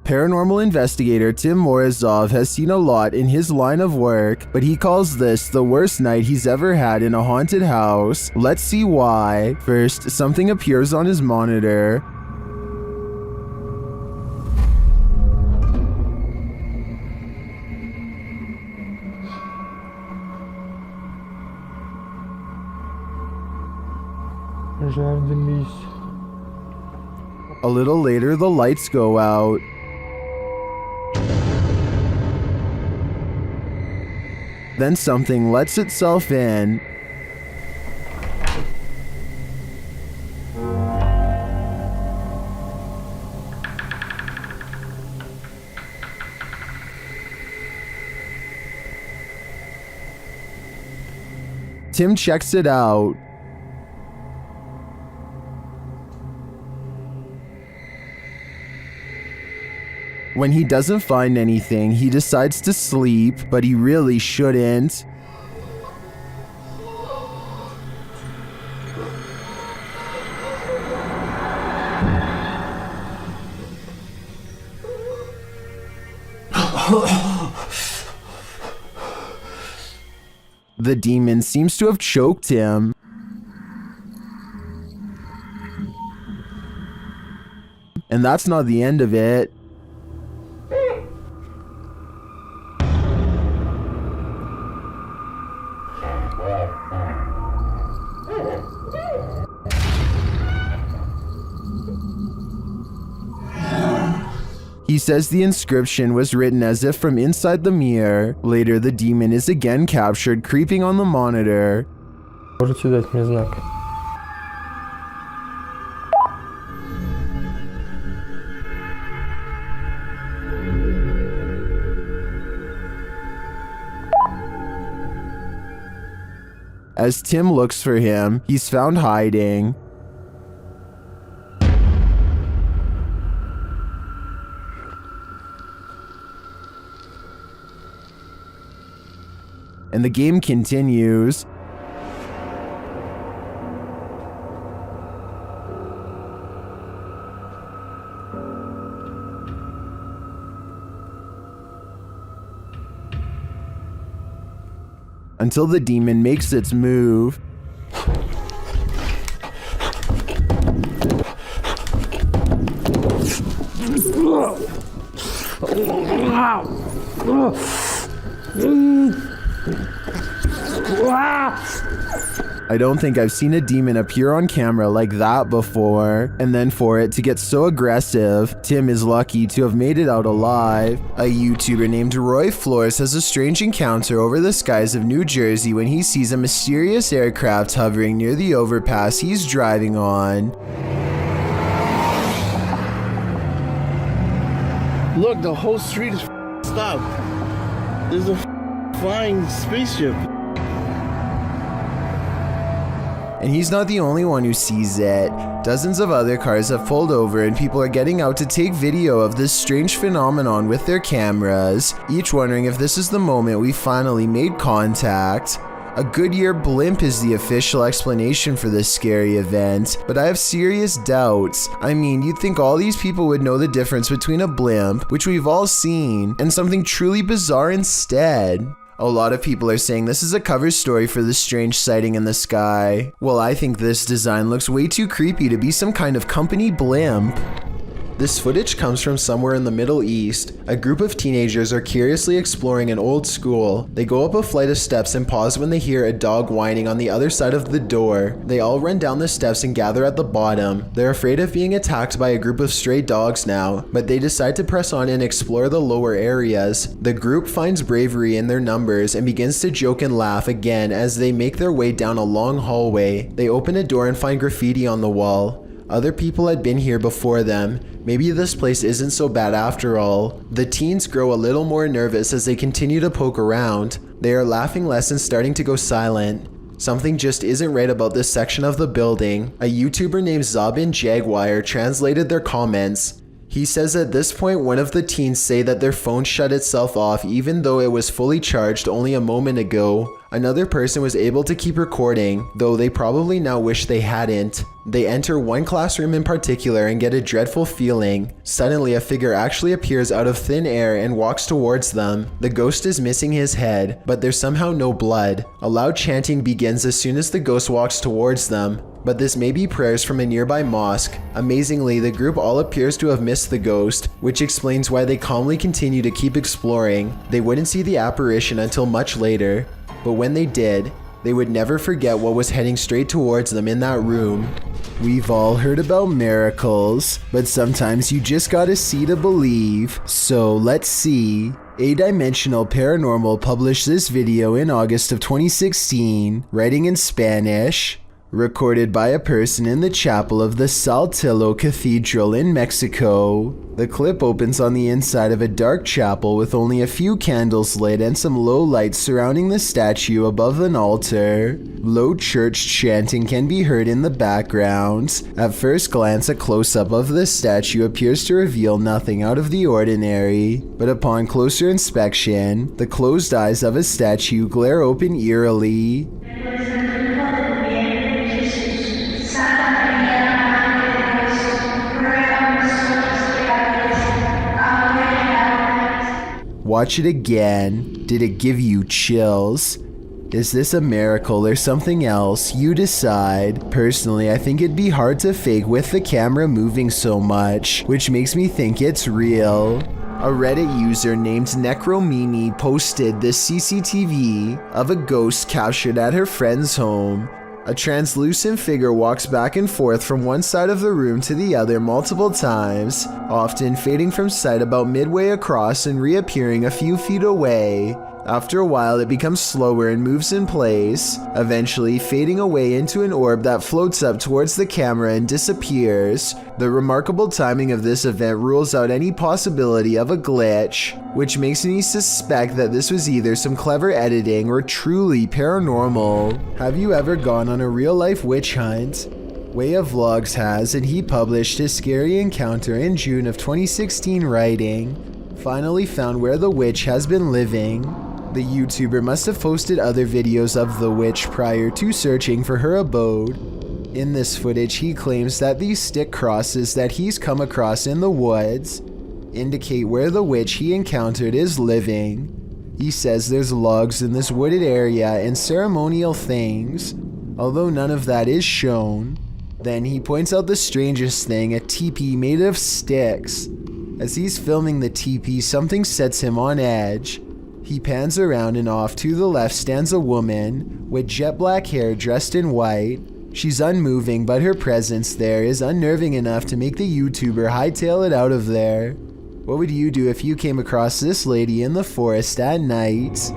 Paranormal investigator Tim Morozov has seen a lot in his line of work, but he calls this the worst night he's ever had in a haunted house. Let's see why. First, something appears on his monitor. A little later, the lights go out. Then something lets itself in. Tim checks it out. When he doesn't find anything, he decides to sleep, but he really shouldn't. The demon seems to have choked him. And that's not the end of it. He says the inscription was written as if from inside the mirror. Later, the demon is again captured creeping on the monitor. As Tim looks for him, he's found hiding. And the game continues. Until the demon makes its move. I don't think I've seen a demon appear on camera like that before. And then for it to get so aggressive, Tim is lucky to have made it out alive. A YouTuber named Roy Flores has a strange encounter over the skies of New Jersey when he sees a mysterious aircraft hovering near the overpass he's driving on. Look, the whole street is stopped. There's a flying spaceship. And he's not the only one who sees it. Dozens of other cars have pulled over and people are getting out to take video of this strange phenomenon with their cameras, each wondering if this is the moment we finally made contact. A Goodyear blimp is the official explanation for this scary event, but I have serious doubts. I mean, you'd think all these people would know the difference between a blimp, which we've all seen, and something truly bizarre instead. A lot of people are saying this is a cover story for this strange sighting in the sky. Well, I think this design looks way too creepy to be some kind of company blimp. This footage comes from somewhere in the Middle East. A group of teenagers are curiously exploring an old school. They go up a flight of steps and pause when they hear a dog whining on the other side of the door. They all run down the steps and gather at the bottom. They're afraid of being attacked by a group of stray dogs now, but they decide to press on and explore the lower areas. The group finds bravery in their numbers and begins to joke and laugh again as they make their way down a long hallway. They open a door and find graffiti on the wall. Other people had been here before them. Maybe this place isn't so bad after all. The teens grow a little more nervous as they continue to poke around. They are laughing less and starting to go silent. Something just isn't right about this section of the building. A YouTuber named Zabin Jaguar translated their comments. He says at this point one of the teens say that their phone shut itself off even though it was fully charged only a moment ago. Another person was able to keep recording, though they probably now wish they hadn't. They enter one classroom in particular and get a dreadful feeling. Suddenly a figure actually appears out of thin air and walks towards them. The ghost is missing his head, but there's somehow no blood. A loud chanting begins as soon as the ghost walks towards them, but this may be prayers from a nearby mosque. Amazingly, the group all appears to have missed the ghost, which explains why they calmly continue to keep exploring. They wouldn't see the apparition until much later, but when they did, they would never forget what was heading straight towards them in that room. We've all heard about miracles, but sometimes you just gotta see to believe. So let's see. A-Dimensional Paranormal published this video in August of 2016, writing in Spanish. Recorded by a person in the chapel of the Saltillo Cathedral in Mexico. The clip opens on the inside of a dark chapel with only a few candles lit and some low lights surrounding the statue above an altar. Low church chanting can be heard in the background. At first glance, a close-up of the statue appears to reveal nothing out of the ordinary, but upon closer inspection, the closed eyes of a statue glare open eerily. Watch it again. Did it give you chills? Is this a miracle or something else? You decide. Personally, I think it'd be hard to fake with the camera moving so much, which makes me think it's real. A Reddit user named Necromini posted this CCTV of a ghost captured at her friend's home. A translucent figure walks back and forth from one side of the room to the other multiple times, often fading from sight about midway across and reappearing a few feet away. After a while, it becomes slower and moves in place, eventually fading away into an orb that floats up towards the camera and disappears. The remarkable timing of this event rules out any possibility of a glitch, which makes me suspect that this was either some clever editing or truly paranormal. Have you ever gone on a real-life witch hunt? Way of Vlogs has, and he published his scary encounter in June of 2016 writing, "Finally found where the witch has been living." The YouTuber must have posted other videos of the witch prior to searching for her abode. In this footage, he claims that these stick crosses that he's come across in the woods indicate where the witch he encountered is living. He says there's logs in this wooded area and ceremonial things, although none of that is shown. Then he points out the strangest thing, a teepee made of sticks. As he's filming the teepee, something sets him on edge. He pans around and off to the left stands a woman with jet black hair dressed in white. She's unmoving, but her presence there is unnerving enough to make the YouTuber hightail it out of there. What would you do if you came across this lady in the forest at night?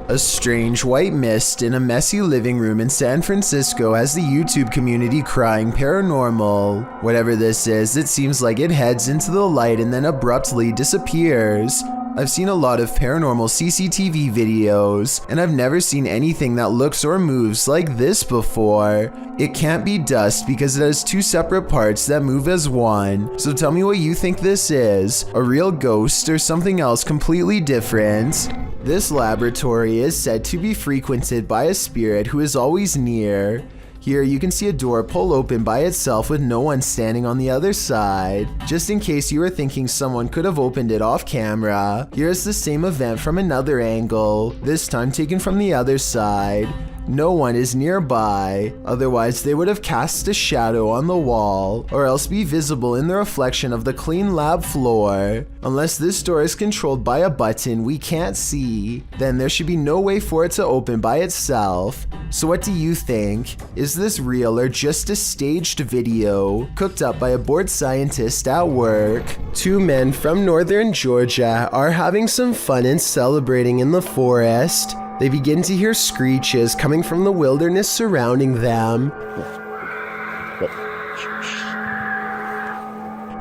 A strange white mist in a messy living room in San Francisco has the YouTube community crying paranormal. Whatever this is, it seems like it heads into the light and then abruptly disappears. I've seen a lot of paranormal CCTV videos, and I've never seen anything that looks or moves like this before. It can't be dust because it has two separate parts that move as one. So tell me what you think this is, a real ghost or something else completely different. This laboratory is said to be frequented by a spirit who is always near. Here you can see a door pull open by itself with no one standing on the other side. Just in case you were thinking someone could have opened it off camera, here's the same event from another angle, this time taken from the other side. No one is nearby, otherwise they would have cast a shadow on the wall, or else be visible in the reflection of the clean lab floor. Unless this door is controlled by a button we can't see, then there should be no way for it to open by itself. So what do you think? Is this real or just a staged video, cooked up by a bored scientist at work? Two men from northern Georgia are having some fun and celebrating in the forest. They begin to hear screeches coming from the wilderness surrounding them.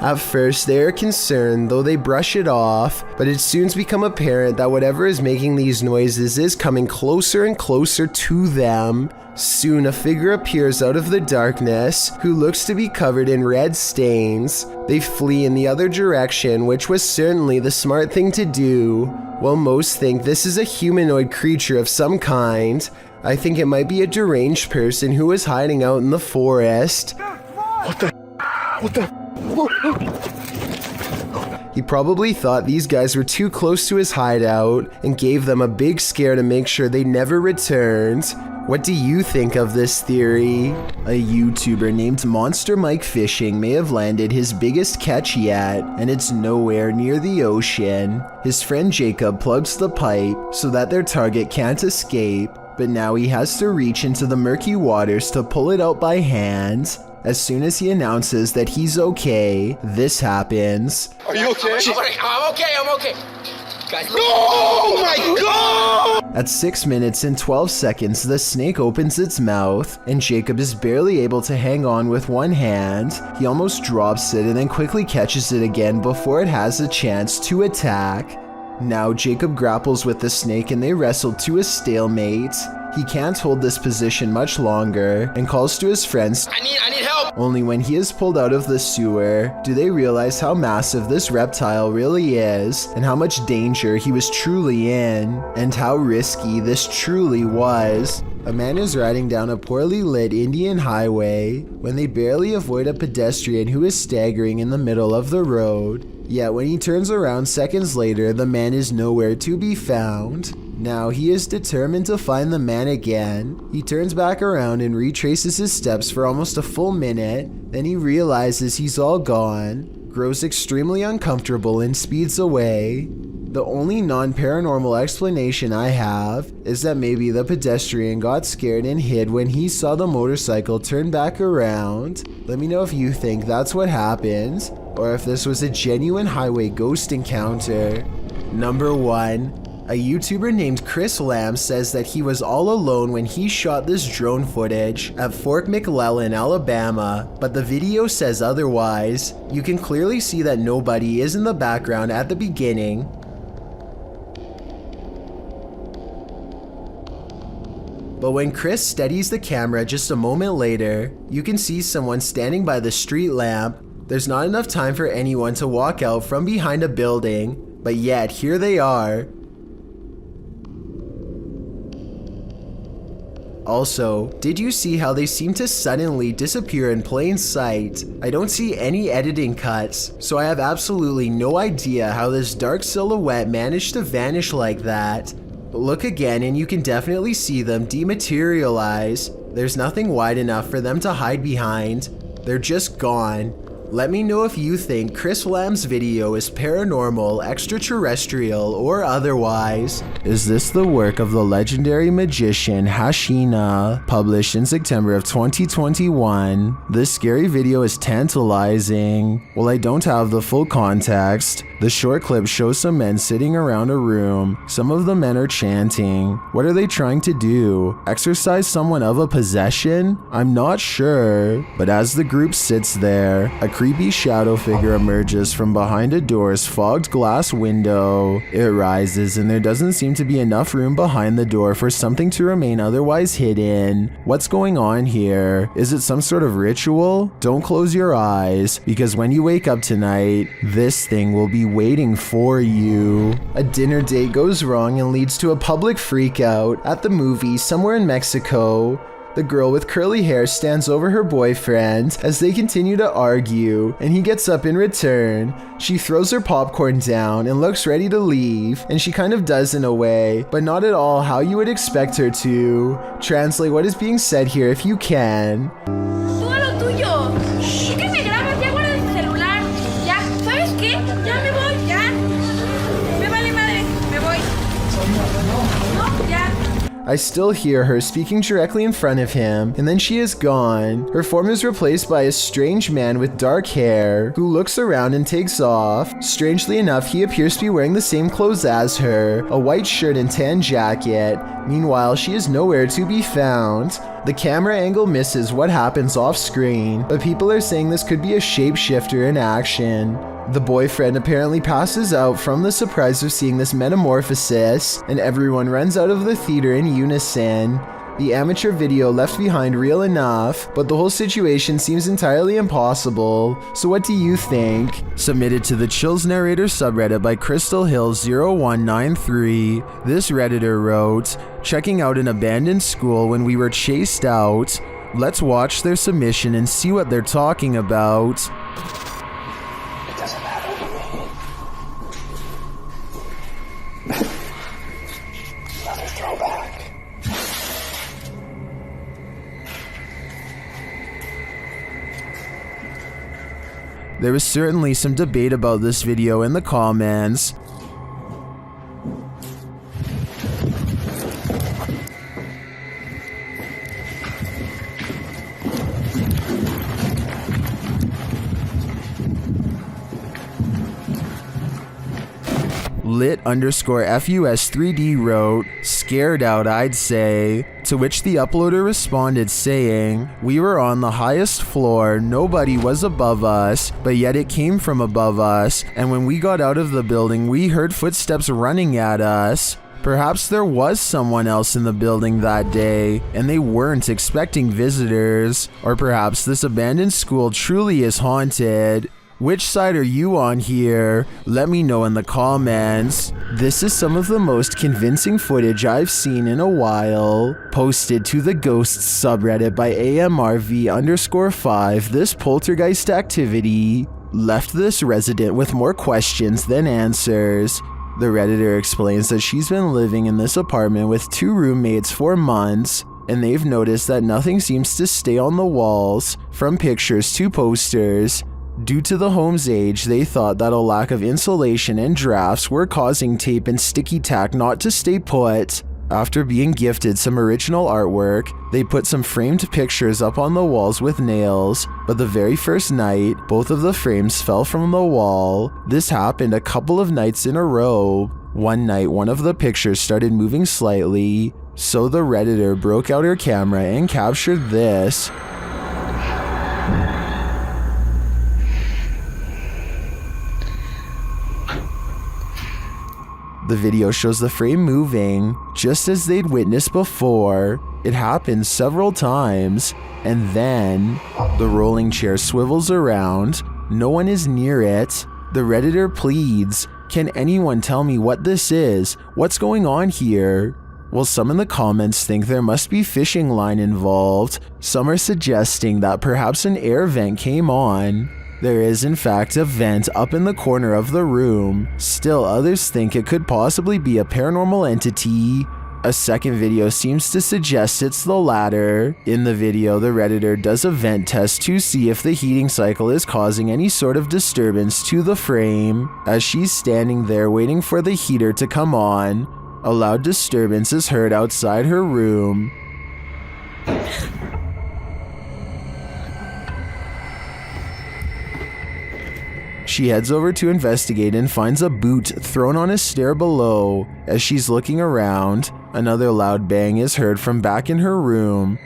At first, they are concerned, though they brush it off, but it soon becomes apparent that whatever is making these noises is coming closer and closer to them. Soon, a figure appears out of the darkness, who looks to be covered in red stains. They flee in the other direction, which was certainly the smart thing to do. While most think this is a humanoid creature of some kind, I think it might be a deranged person who is hiding out in the forest. What the? He probably thought these guys were too close to his hideout and gave them a big scare to make sure they never returned. What do you think of this theory? A YouTuber named Monster Mike Fishing may have landed his biggest catch yet, and it's nowhere near the ocean. His friend Jacob plugs the pipe so that their target can't escape, but now he has to reach into the murky waters to pull it out by hand. As soon as he announces that he's okay, this happens. Are you okay? I'm okay. Guys, look. Oh my God! At 6 minutes and 12 seconds, the snake opens its mouth, and Jacob is barely able to hang on with one hand. He almost drops it and then quickly catches it again before it has a chance to attack. Now Jacob grapples with the snake and they wrestle to a stalemate. He can't hold this position much longer and calls to his friends. I need help. Only when he is pulled out of the sewer do they realize how massive this reptile really is and how much danger he was truly in and how risky this truly was. A man is riding down a poorly lit Indian highway when they barely avoid a pedestrian who is staggering in the middle of the road. Yet when he turns around seconds later, the man is nowhere to be found. Now he is determined to find the man again. He turns back around and retraces his steps for almost a full minute. Then he realizes he's all gone, grows extremely uncomfortable and speeds away. The only non-paranormal explanation I have is that maybe the pedestrian got scared and hid when he saw the motorcycle turn back around. Let me know if you think that's what happened, or if this was a genuine highway ghost encounter. Number 1. A YouTuber named Chris Lamb says that he was all alone when he shot this drone footage at Fort McClellan, Alabama, but the video says otherwise. You can clearly see that nobody is in the background at the beginning. But when Chris steadies the camera just a moment later, you can see someone standing by the street lamp. There's not enough time for anyone to walk out from behind a building, but yet here they are. Also, did you see how they seem to suddenly disappear in plain sight? I don't see any editing cuts, so I have absolutely no idea how this dark silhouette managed to vanish like that. But look again and you can definitely see them dematerialize. There's nothing wide enough for them to hide behind. They're just gone. Let me know if you think Chris Lamb's video is paranormal, extraterrestrial, or otherwise. Is this the work of the legendary magician Hashina, published in September of 2021? This scary video is tantalizing. While I don't have the full context, the short clip shows some men sitting around a room. Some of the men are chanting. What are they trying to do? Exorcise someone of a possession? I'm not sure. But as the group sits there, a creepy shadow figure emerges from behind a door's fogged glass window. It rises and there doesn't seem to be enough room behind the door for something to remain otherwise hidden. What's going on here? Is it some sort of ritual? Don't close your eyes, because when you wake up tonight, this thing will be waiting for you. A dinner date goes wrong and leads to a public freakout at the movie somewhere in Mexico. The girl with curly hair stands over her boyfriend as they continue to argue, and he gets up in return. She throws her popcorn down and looks ready to leave, and she kind of does in a way, but not at all how you would expect her to. Translate what is being said here if you can. Tú a lo tuyo. ¿Por qué me grabas? Ya guarda el celular. Ya, ¿sabes qué? Ya me voy, ya. Me vale madre, me voy. No, ya. I still hear her speaking directly in front of him, and then she is gone. Her form is replaced by a strange man with dark hair who looks around and takes off. Strangely enough, he appears to be wearing the same clothes as her, a white shirt and tan jacket. Meanwhile, she is nowhere to be found. The camera angle misses what happens off screen, but people are saying this could be a shapeshifter in action. The boyfriend apparently passes out from the surprise of seeing this metamorphosis, and everyone runs out of the theater in unison. The amateur video left behind real enough, but the whole situation seems entirely impossible. So what do you think? Submitted to the Chills Narrator subreddit by Crystal Hill 0193. This redditor wrote, "Checking out an abandoned school when we were chased out. Let's watch their submission and see what they're talking about." It doesn't matter to me. Another throwback. There was certainly some debate about this video in the comments. Lit_FUS3D wrote, "Scared out, I'd say." To which the uploader responded saying, "We were on the highest floor, nobody was above us, but yet it came from above us, and when we got out of the building we heard footsteps running at us. Perhaps there was someone else in the building that day, and they weren't expecting visitors. Or perhaps this abandoned school truly is haunted. Which side are you on here? Let me know in the comments." This is some of the most convincing footage I've seen in a while. Posted to the Ghosts subreddit by AMRV_5, this poltergeist activity left this resident with more questions than answers. The redditor explains that she's been living in this apartment with 2 roommates for months, and they've noticed that nothing seems to stay on the walls, from pictures to posters. Due to the home's age, they thought that a lack of insulation and drafts were causing tape and sticky tack not to stay put. After being gifted some original artwork, they put some framed pictures up on the walls with nails, but the very first night, both of the frames fell from the wall. This happened a couple of nights in a row. One night, one of the pictures started moving slightly, so the redditor broke out her camera and captured this. The video shows the frame moving, just as they'd witnessed before. It happens several times, and then the rolling chair swivels around. No one is near it. The redditor pleads, "Can anyone tell me what this is? What's going on here?" Well, some in the comments think there must be fishing line involved. Some are suggesting that perhaps an air vent came on. There is in fact a vent up in the corner of the room. Still, others think it could possibly be a paranormal entity. A second video seems to suggest it's the latter. In the video, the redditor does a vent test to see if the heating cycle is causing any sort of disturbance to the frame. As she's standing there waiting for the heater to come on, a loud disturbance is heard outside her room. She heads over to investigate and finds a boot thrown on a stair below. As she's looking around, another loud bang is heard from back in her room.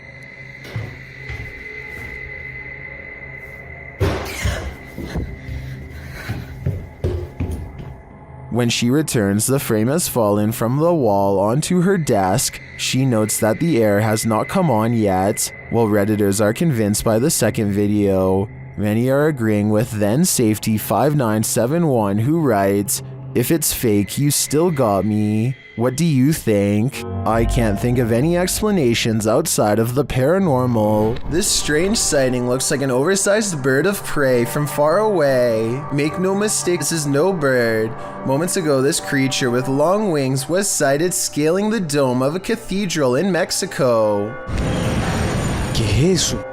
When she returns, the frame has fallen from the wall onto her desk. She notes that the air has not come on yet, while Redditors are convinced by the second video. Many are agreeing with then Safety 5971, who writes, "If it's fake, you still got me." What do you think? I can't think of any explanations outside of the paranormal. This strange sighting looks like an oversized bird of prey from far away. Make no mistake, this is no bird. Moments ago, this creature with long wings was sighted scaling the dome of a cathedral in Mexico.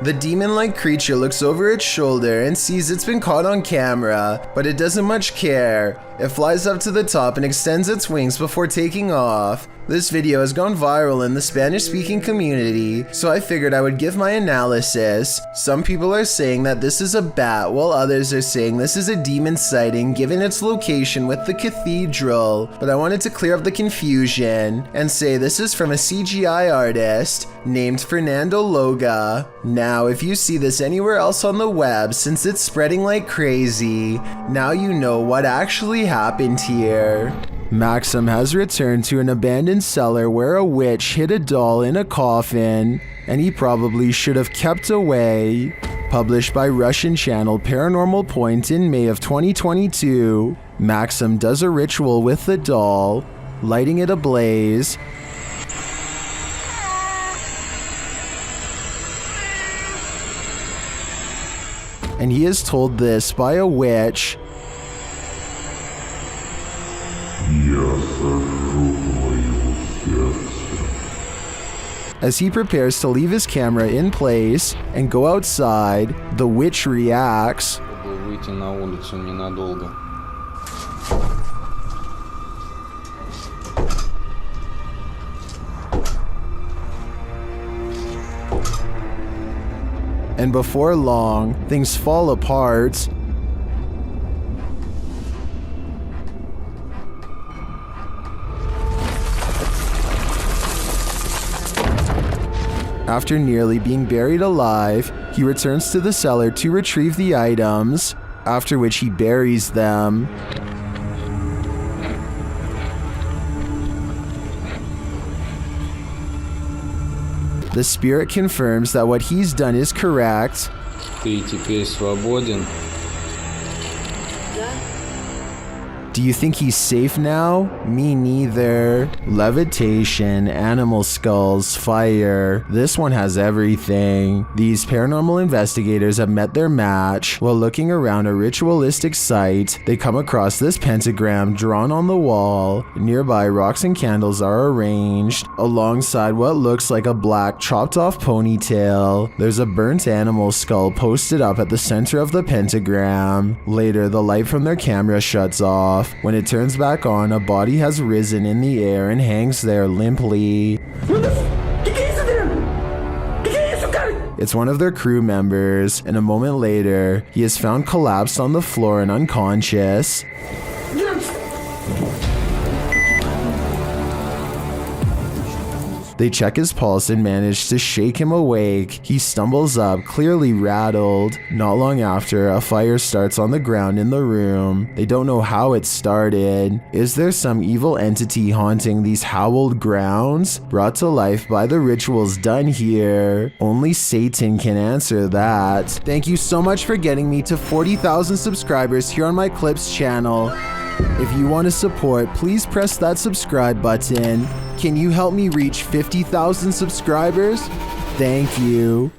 The demon-like creature looks over its shoulder and sees it's been caught on camera, but it doesn't much care. It flies up to the top and extends its wings before taking off. This video has gone viral in the Spanish-speaking community, so I figured I would give my analysis. Some people are saying that this is a bat, while others are saying this is a demon sighting given its location with the cathedral. But I wanted to clear up the confusion and say this is from a CGI artist named Fernando Loga. Now, if you see this anywhere else on the web, since it's spreading like crazy, now you know what actually happened here. Maxim has returned to an abandoned cellar where a witch hid a doll in a coffin, and he probably should have kept away. Published by Russian channel Paranormal Point in May of 2022, Maxim does a ritual with the doll, lighting it ablaze. And he is told this by a witch. As he prepares to leave his camera in place and go outside, the witch reacts. And before long, things fall apart. After nearly being buried alive, he returns to the cellar to retrieve the items, after which he buries them. The spirit confirms that what he's done is correct. Ты теперь свободен. Do you think he's safe now? Me neither. Levitation, animal skulls, fire. This one has everything. These paranormal investigators have met their match. While looking around a ritualistic site, they come across this pentagram drawn on the wall. Nearby, rocks and candles are arranged, alongside what looks like a black chopped off ponytail. There's a burnt animal skull posted up at the center of the pentagram. Later, the light from their camera shuts off. When it turns back on, a body has risen in the air and hangs there limply. It's one of their crew members, and a moment later, he is found collapsed on the floor and unconscious. They check his pulse and manage to shake him awake. He stumbles up, clearly rattled. Not long after, a fire starts on the ground in the room. They don't know how it started. Is there some evil entity haunting these howled grounds, brought to life by the rituals done here? Only Satan can answer that. Thank you so much for getting me to 40,000 subscribers here on my Clips channel. If you want to support, please press that subscribe button. Can you help me reach 50,000 subscribers? Thank you.